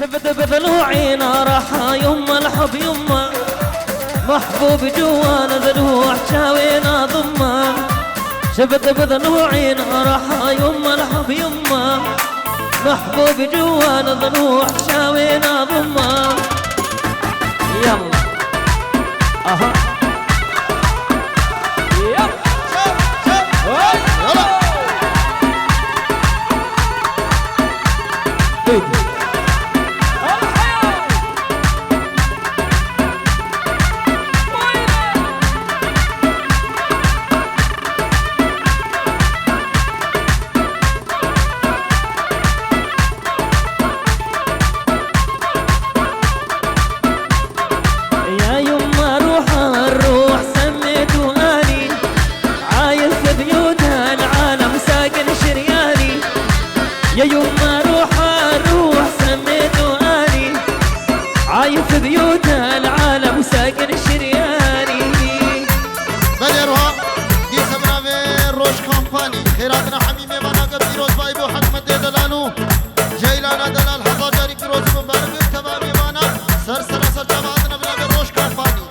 شفت بضلوعي نارها يما الحب يما محبوب جوانا ضلوع شاوينا ضمه شفت بضلوعي نارها يما الحب يما محبوب جوانا ضلوع شاوينا ضمه يلا اها يلا يا يما روح سميته اني عايف بيوت العالم ساكن شرياني بليرها دي سمرا من روش كامباني خيراتنا حميمي وانا قبل روز بايبو حكمت دلالو جيلانا دلال حضار جاري روز مبارك تمامي وانا سر جماعتنا بلا روش كامباني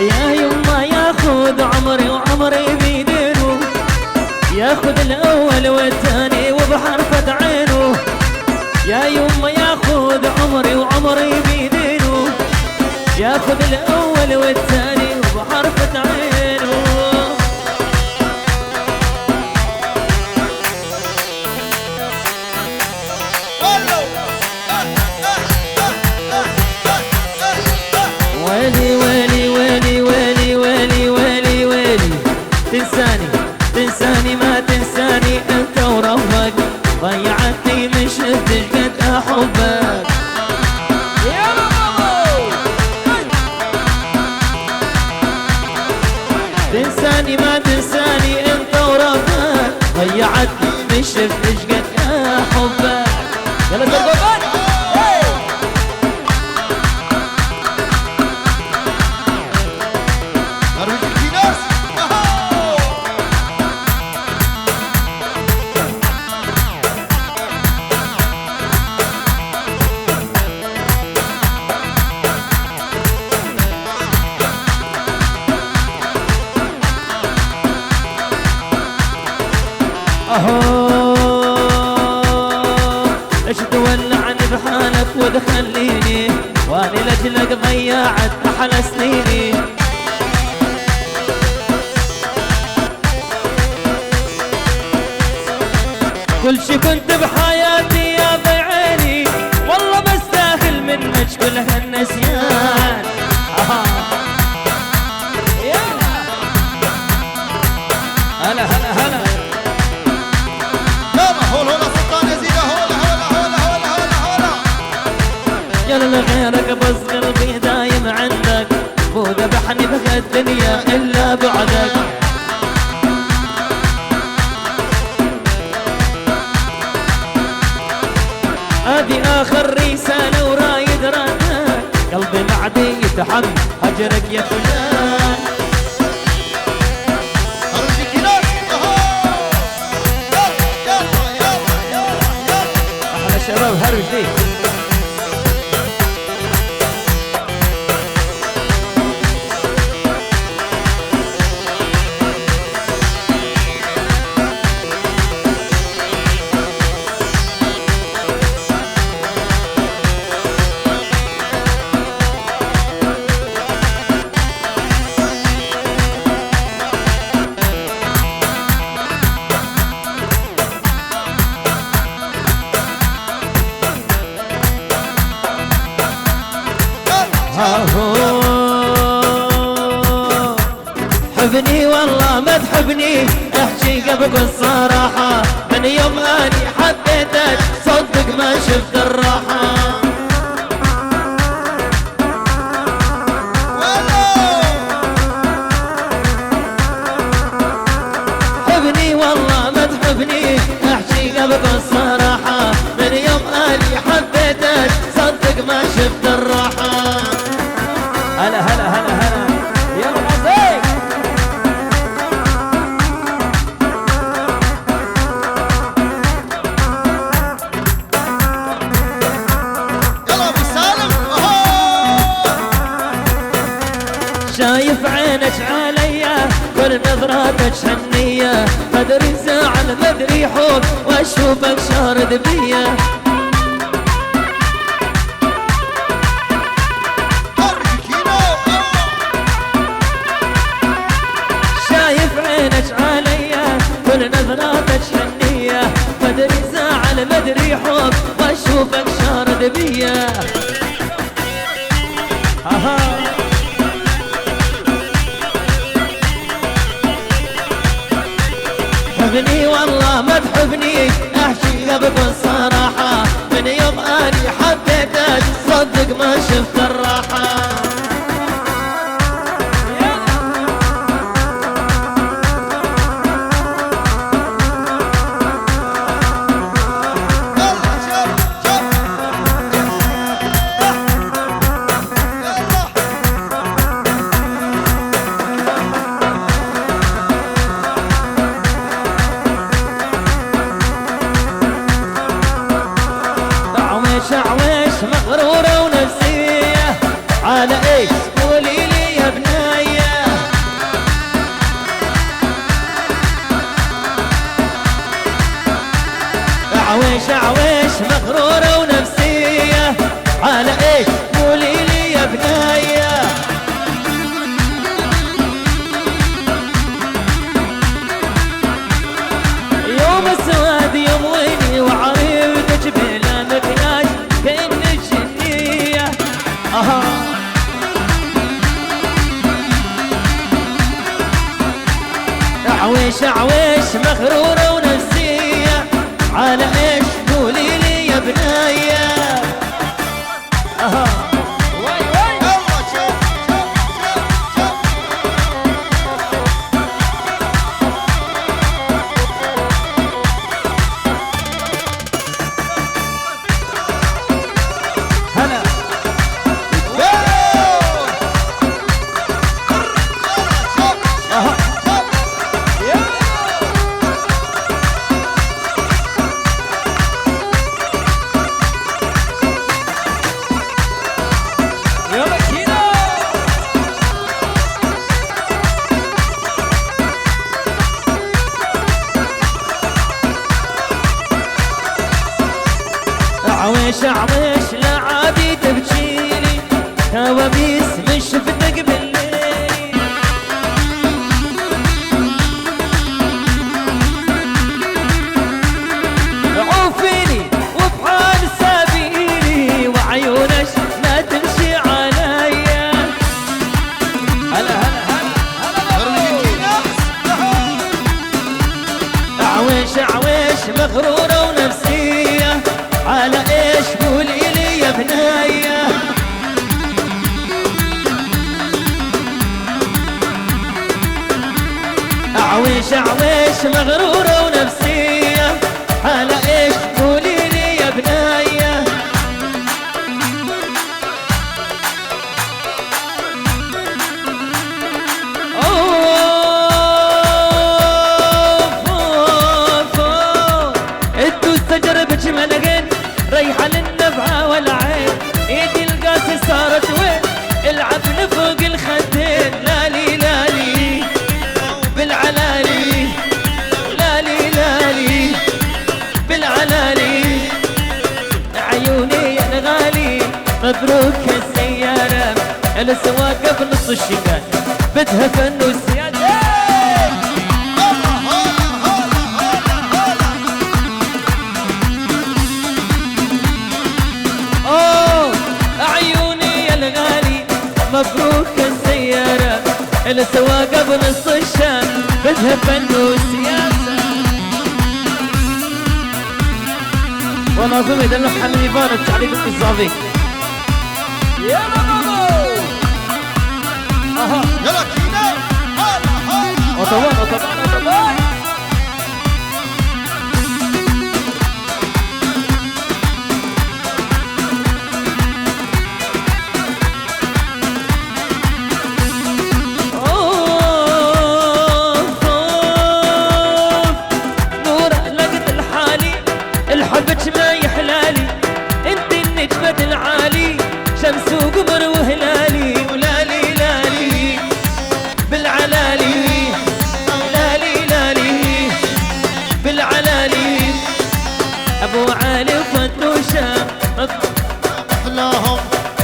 يا يما ياخذ عمري وعمري بيدينه ياخذ الاول والثاني وبحرفة عينه يا يما ياخذ عمري وعمري بيدينه ياخذ الاول والثاني وبحرفة عينه ويلي ويلي ويلي ويلي ويلي ويلي ويلي تنساني ما تنساني انت وربك ضيعتني من شفتش قد احبك يا تنساني ما تنساني انت وربك ضيعتني من شفتش قد احبك يلا ترقبان ايش تولعني بحالك وتخليني واني لاجلك ضيعت احلى سنيني كل شي كنت بحياتي يا بعيني والله بستاهل منك كل هالنسيان هلا هلا هلا يلا غيرك بس قلبي دايم عندك مو ذبحني بها الدنيا الا بعدك هذه اخر رسالة ورايد ردك قلبي معدي يتحب هجرك يا فلان احلى شباب هرجي حبني والله ما تحبني احكي بكل صراحة من يوم اني حبيتك صدق ما شفت الراحة احكيها بكل صراحة من يوم اني حبيتك صدق ما شفت الراحة. هلا هلا هلا هلا يا رزيق. يلا ابو سالم. شايف عينك عليا كل نظراتك حنية، مدري زعل مدري حب واشوفك شارد بيا. شايف عينك عليا كل نظراتك حنية، مدري زعل مدري حب واشوفك شارد بيا. تحبني والله ما تحبني احكيها بكل صراحة من يوم اني حبيتك صدق ما شفت الراحة. عويش مغرورة ونفسية على ايش قولي لي يا بنية. عويش مغرورة ونفسية على ايش قولي لي يا بنية. يوم السواد يوم ويني وعريضك بلا مكياج كأنك جنية. عويش مغرورة ونفسية على ايش قولي لي يا بنية. عويش لا عادي تبجيلي كوابيس من شفتك بالليل. عوفيني وبحال سابيلي وعيونك ما تمشي عليا. هلا هلا هلا عويش مغرورة ونفسية على ايش قولي لي يا بنية. عويش مغرورة ونفسية على ايش قولي لي يا بنية. الدوس تجربك ملقين ريحة للنبعة والعين، ايدي القاسي صارت وين العب فوق الخدين. لالي لالي بالعلالي لالي لالي بالعلالي. عيوني يا الغالي مبروك السيارة السواقة في نص الشمال بدها فن وسيادة. عيوني يا الغالي مبروك السيارة السواقة بنص الشام بدها فن وسياسة. والله أظن إذا نحن من يبانك تعليق الإصابي. يلا بابو يلا كينا. أطبان بالعلالي لالي لالي بالعلالي ابو علي فتوشه احلاهم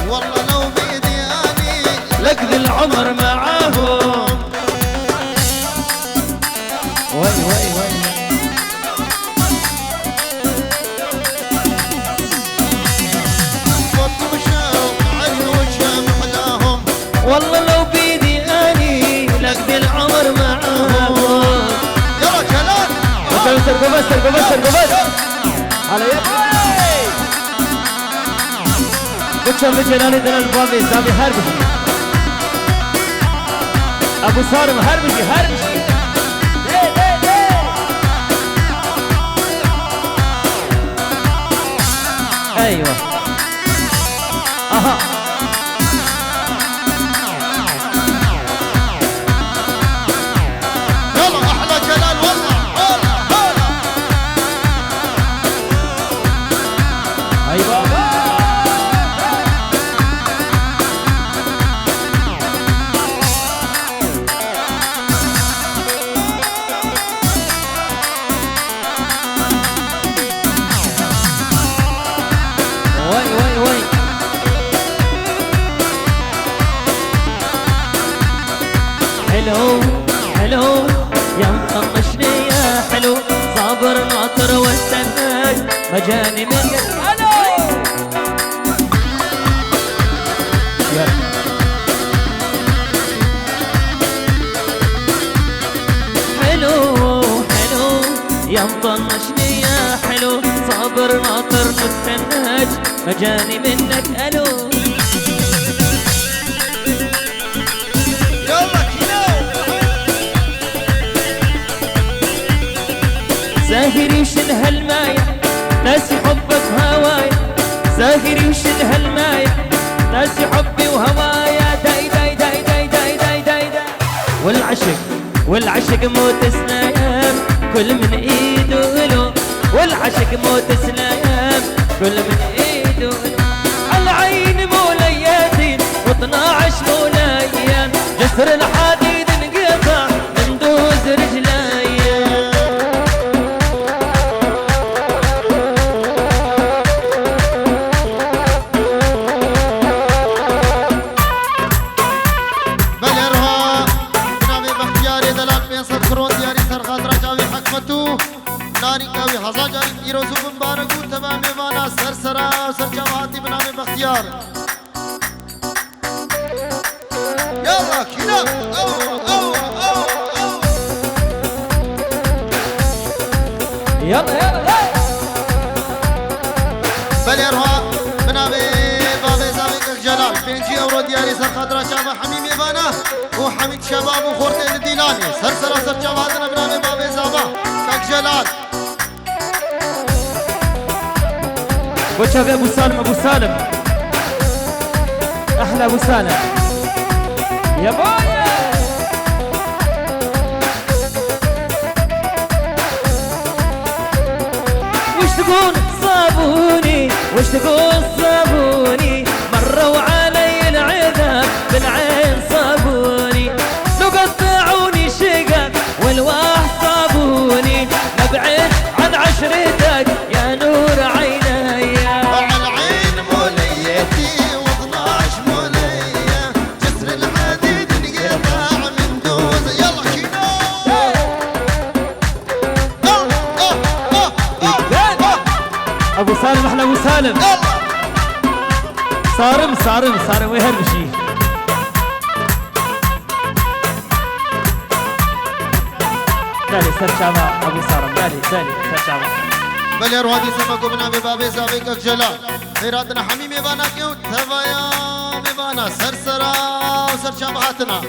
والله لو بيدي اني لقد العمر معاهم وي وي وي والله لو بيدي اني لقد العمر معاهم يلا جلال بس على يدي بتشوف جلالي دل البابي سامي هربشي ابو صارم هربشي ايوه اها يلا احلى جلال والله هلا ايوه وي حلو يا مطنشني يا حلو صابر ناطر واستناك مجاني من حلو يا مطنشني يا حلو صابر ناطر مستناك مجاني منك الو زاهري وشن هالماية ناسي حبك وهوايا زاهري وشن هالماية ناسي حبي وهوايا داي داي داي داي داي داي داي داي والعشق موت سنايم كل من ايده له والعشق موت سنايم كل من ايده له العين مولياتين و12 موليان جسر الحديد انقطع من دوز رجلايا هزاجاري پیروزو مبارکو تمام مانا سرسرا سرجاواتی بنام بختیار يلا كده يلا بليرها بنام بابي زاويك الجلال 5 اورو دياري سر خاطر شباب حميم يبانا وحميد شباب وخورتين الديلاني سرسرا سرجاواتنا بنام بابي زابا كجلال وشاف ابو سالم احلى ابو سالم يا بايا وش تقول صابوني مروا علي العذاب بالعين صابوني لو قطعوني شقق والواح صابوني نبعد عن عشرتك يا نور عيني العين موليتي و12 مولية جسر الحديد انقطع من دوز يلا ابو سالم احلى ابو سالم صارم ويهربشي دالي سرشابا ابو سالم دالي سرشابا بل يا روادي سمكو بنا ببابي سابق جلا خيراتنا حميم يبانا كيو تبايا ببانا سرسرا وسرشابهاتنا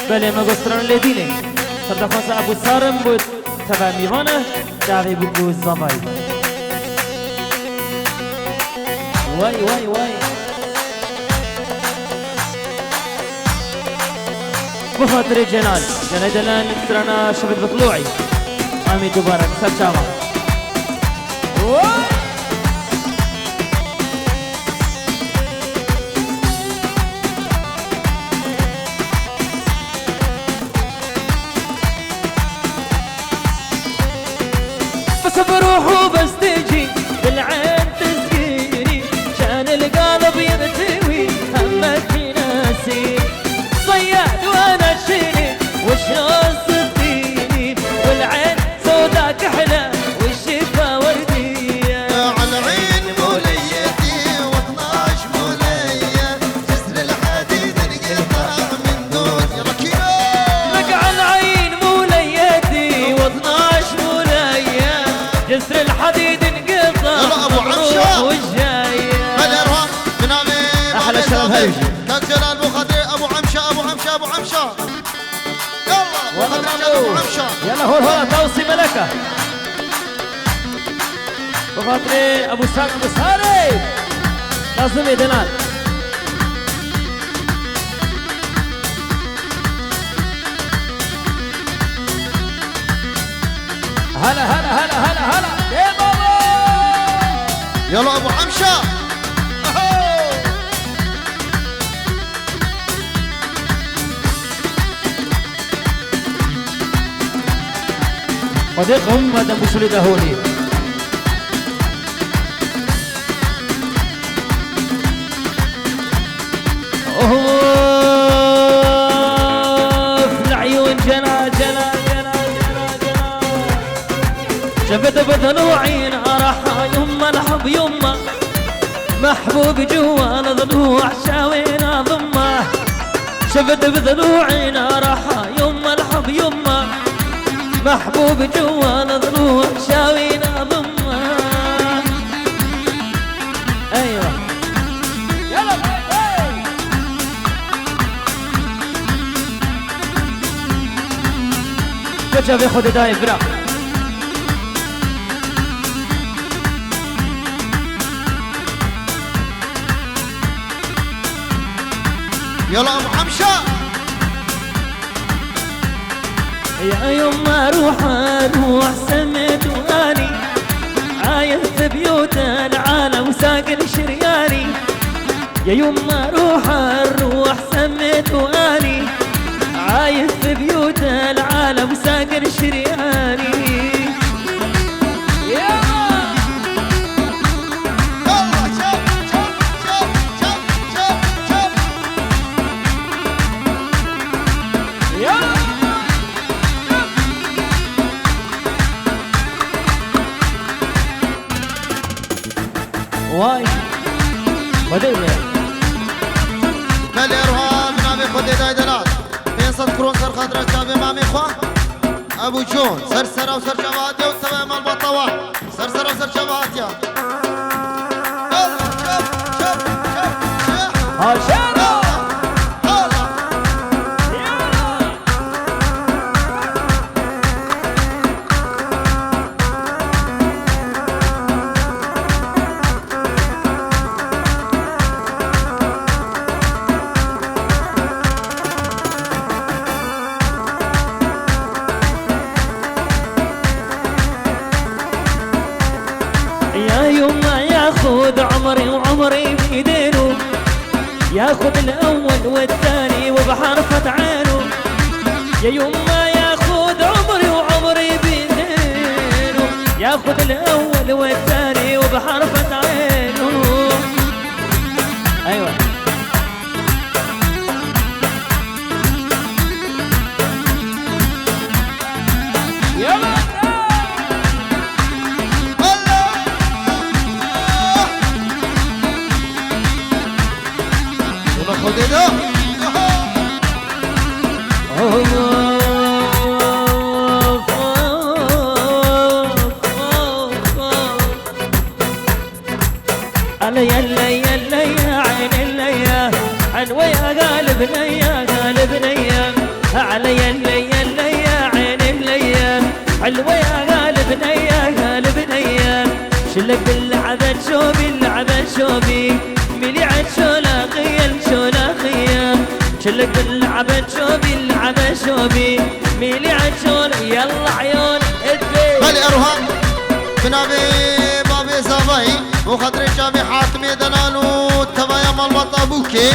بله ما قصران لديني صدقوا ابو سالم بود تبا ميوانا دعوي بكو الزماي واي بخاطر جلال دلال نكسرنا شبت بطلوعي امي دوبارك سرشابا بس بروح وبس تجي بالعين تسقيني كان القلب يرتوي همك يناسي صياد وانا اشيلي وشلون صدقيني والعين سوداك احلى والشفا ورديه على عين موليتي و12 مولية جسر الحديد انقطع من دون ركينا لك على العين موليتي و12 مولية جسر الحديد انقطع يلا أبو عمشة. والجاية بالارهاب من امين أحلى شباب هيجي. كاك جلال ابو خضري ابو عمشه ابو عمشه ابو عمشه يلا ابو خضري ابو عمشه يلا هو توصي ملكة بخاطري ابو ساق ابو ساري لازم يدلال هلا هلا هلا هلا هلا يا بابا يلا ابو عمشه ودقهم ما دام وصلوا دهولي في العيون جلا جلا جلا جلا جلا شفت بضلوعين راح يما الحب يما محبوب جوا ضلوع شاوين ضمه شفت بضلوعين راح يما الحب يما محبوب جوا ضلوع شاوين ضمه ايوه يلا كتشاف ياخذ دايف برا يلا ابو عمشه يا يما روح سميت واني عايش بيوت العالم ساقن شرياني يا يما روح سميت واني عايش بيوت العالم ساقن شرياني يلا شوف شوف شوف شوف شوف شوف يلا واي بدأنا بالارهاب من ابي خدي دايدلات بين صد كرون سر خضرة شابي مامي خوا ابو جون سرسرة وسر جواتي وتمام البطوة سرسرة وسر جواتي يلا شوف شوف شوف شوف هاشانا يلا يا يما ياخذ عمري وعمري بيدينه ياخذ الاول والثاني وبحرفة عينه يا يما ياخذ عمري وعمري بيدينه ياخذ الاول والثاني وبحرفة عينه ايوه يلا خدي ده علي يلا يلا يا عين الليا عن ويا قالب ليا قالب ليا علي يلا يلا يا عين الليا عن ويا قالب ليا قالب ليا شلك باللعبة شوبي اللعبة شوبي مليعة شولاقية الشولاقية شلك باللعبة شوبي اللعبة شوبي مليعة شول يلا عيون ادبي بالي ارهاب من ابي بابي زباي وخضر جامي حاتمي دلالو تبايا مال بطابوكي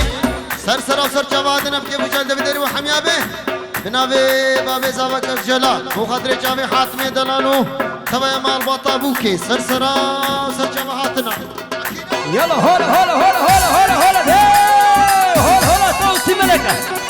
سرسر وسر جواد نبكي بجلد بدري وحميابه من ابي بابي زباك جلال وخضر جامي حاتمي دلالو تبا مال بطابوكي سرسرا وسر جماعتنا يلا هولا هولا هولا هولا هولا هولا هولا هولا صوتي ملكة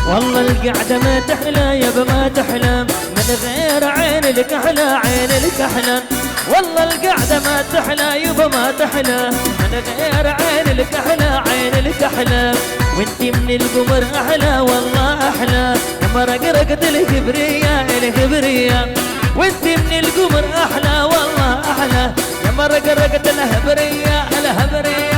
والله القعدة ما تحلى يابا ما تحلى من غير عين لك أحلى عين لك أحلى والله القعدة ما تحلى يابا ما تحلى من غير عين لك أحلى عين لك أحلى وانتي من القمر أحلى والله أحلى لما رقرقت الكبرياء الكبرياء وانتي من القمر أحلى والله أحلى لما رقرقت الهبرياء الهبرياء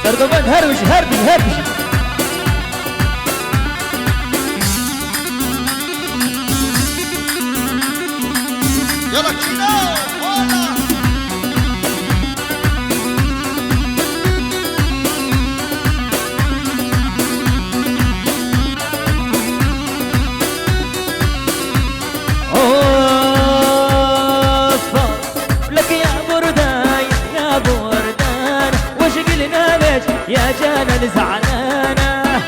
أردوغان هربش هربش هربش يلا كيلو يا جانا زعلانة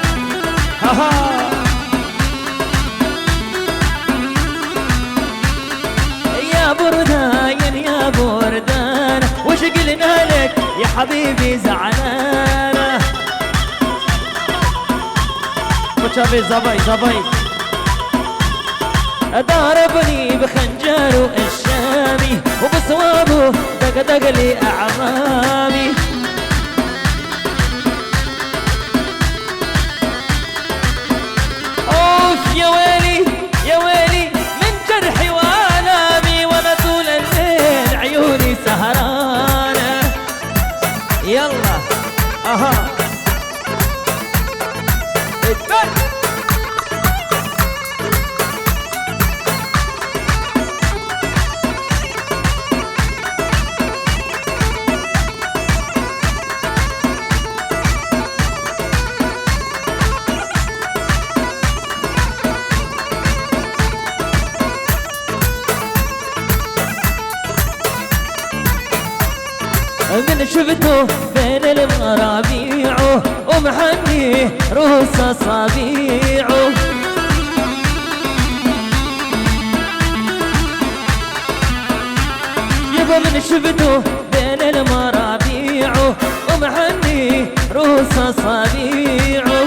يا بردان يا بردان وش قلنا لك يا حبيبي زعلانة وشابي زباي زباي ضربني بخنجره الشامي وبصوابه دق دق لي أعمامي يا ويلي يا ويلي من جرحي وآلامي وانا طول الليل عيوني سهرانة يلا اها من شفته بين المرابيع ومحني رؤوس اصابيعه يبا من شفته بين المرابيع ومحني رؤوس اصابيعه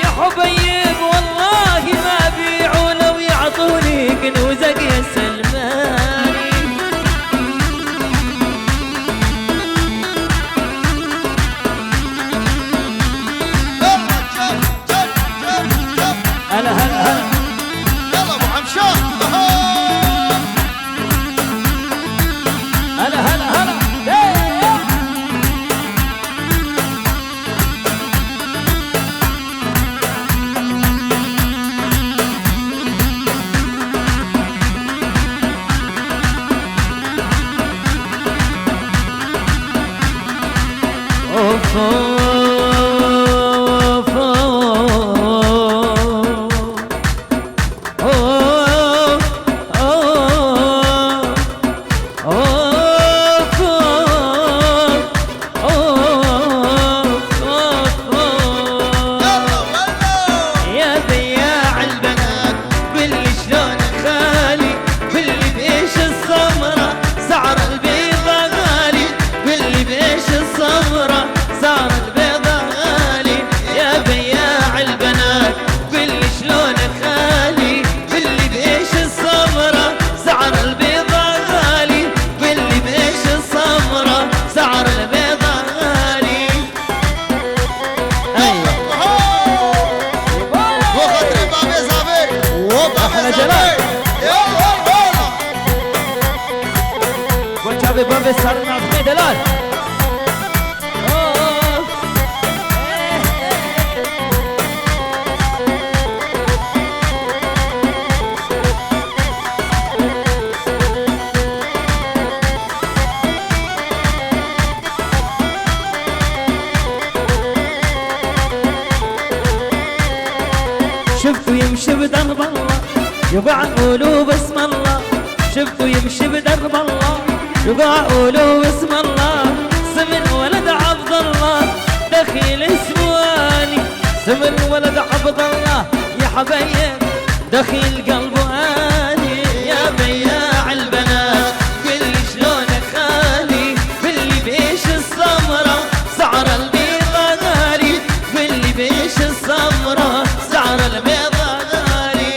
يا حبيب والله ما بيعوا لو يعطوني كنوزك يا سلماني هلا هلا هلا يلا ابو حمشان هلا هلا هلا بابي صرنا في دلال شفته يمشي بدرب الله يقع قولوا باسم الله شفته يمشي بدرب الله يقع قولوا باسم الله سمن ولد عبد الله دخيل اسمواني سمن ولد عبد الله يا حبيب دخيل قلبه اني يا بياع البنات قل شلونك خالي باللي بيش السمرة سعر البيضة غالي باللي بيش السمرة سعر البيضة غالي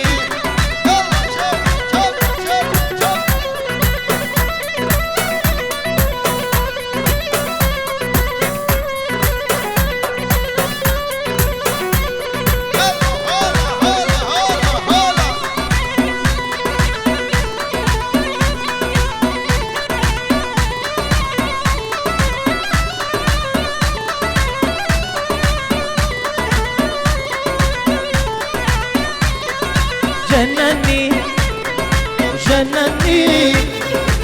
جنني جنني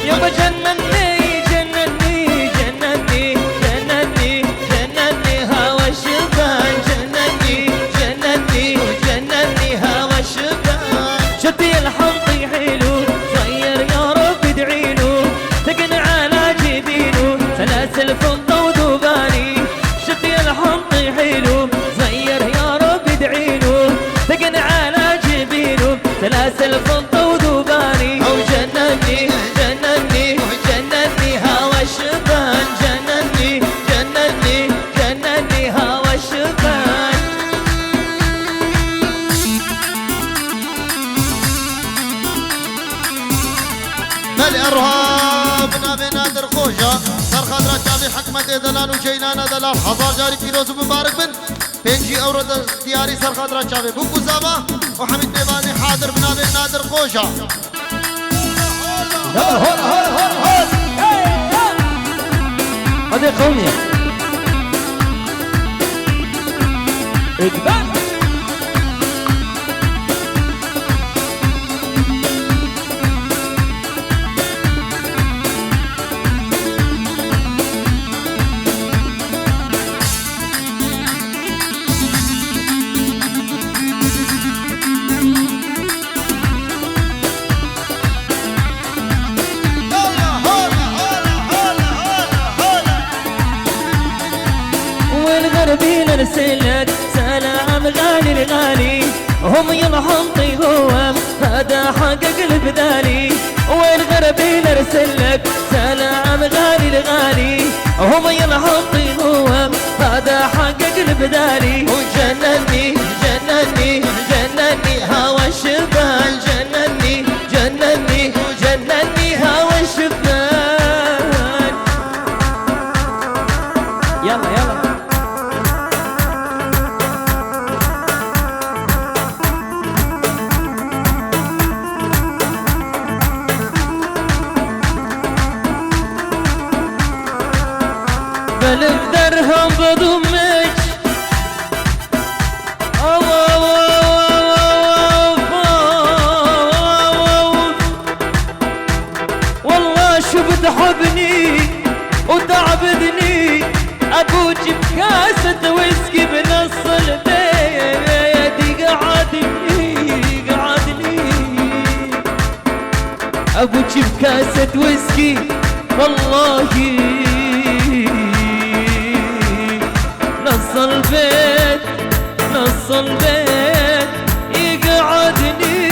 يابا جنني جنني جنني جنني جنني هوا الشبان جنني جنني جنني هوا الشبان شتي الحنطي حلو صير يا رب ادعيله تقنع على جبينه سلاسل فضة وذوباني شتي الحنطي حلو صير يا رب ادعيله تقنع على جبينه سلاسل فضة وذوباني أو جنني جنني جنني هوا الشبان جنني جنني جنني هوا الشبان ملء الرهاب نبي نادر خوشة سر خضرة شابي حكمة دلال وجيلان دلال حضار جاري فيروز مبارك بن بنجي أورد دياري سر خضرة شابي بوكو زابا وحمد بيباني حاضر بنابي نادر خوشة يلا هون هون هون هون هذه قومية اقبال والغربي نرسلك سلام غالي الغالي هم ينحطي هو هذا حقق البدالي والغربي نرسلك سلام غالي الغالي هم ينحطي هو هذا حقق البدالي وجنني جنني جنني هوا الشبان جنني جنني جنني هوا الشبان يلا يلا بلف درهم بضمك والله شو بتحبني وتعبدني ابوك بكاسة ويسكي بنص البيت قعدني ابوك بكاسة ويسكي والله نص البيت نص البيت يقعدني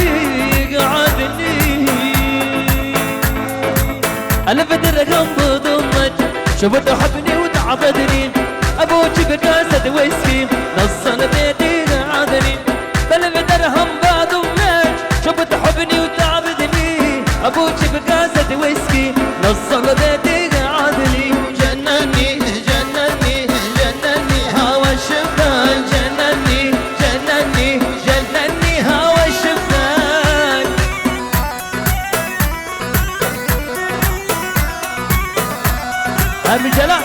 ألف درهم بضمك شوف تحبني وتعبدني أبوك بكاسة ويسكي نص البيت يقعدني بألف درهم بضمك شوف تحبني وتعبدني أبوك بكاسة ويسكي نص البيت يقعدني جنني جنني جنني هوا الشبان جنني جنني جنني هوا الشبان أبي جلال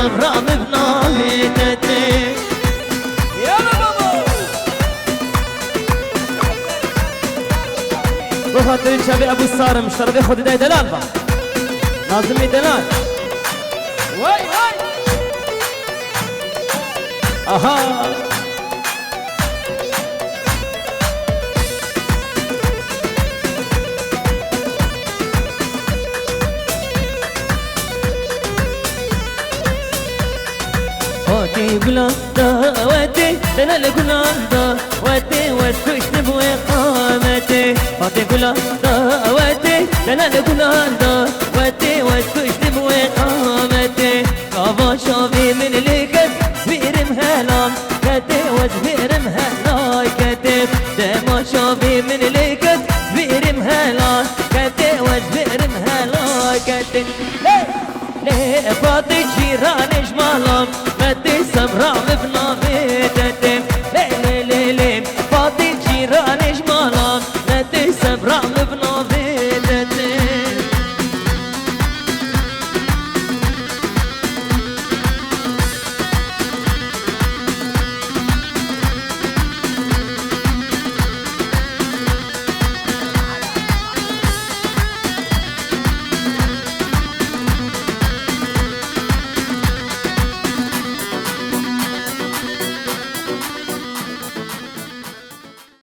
سمرا مبناهتتي يلا بابا بخاطر شبي ابو الصارم اشترى خود داي دلال با ناظمي دلال واي واي اها واتي بلاندا واتي انا لقلاندا واتي واتوش نبوي قامتي واتي بلاندا واتي انا لقلاندا واتي واتوش نبوي قامتي كافا شافي من ليكت بيرم هلام كتي وزبيرم هلاي كتي دما شافي من ليكت بيرم هلام كتي وزبيرم هلاي كتي ليه فاضي جيران جمالام مدي سمرا مبنا بيت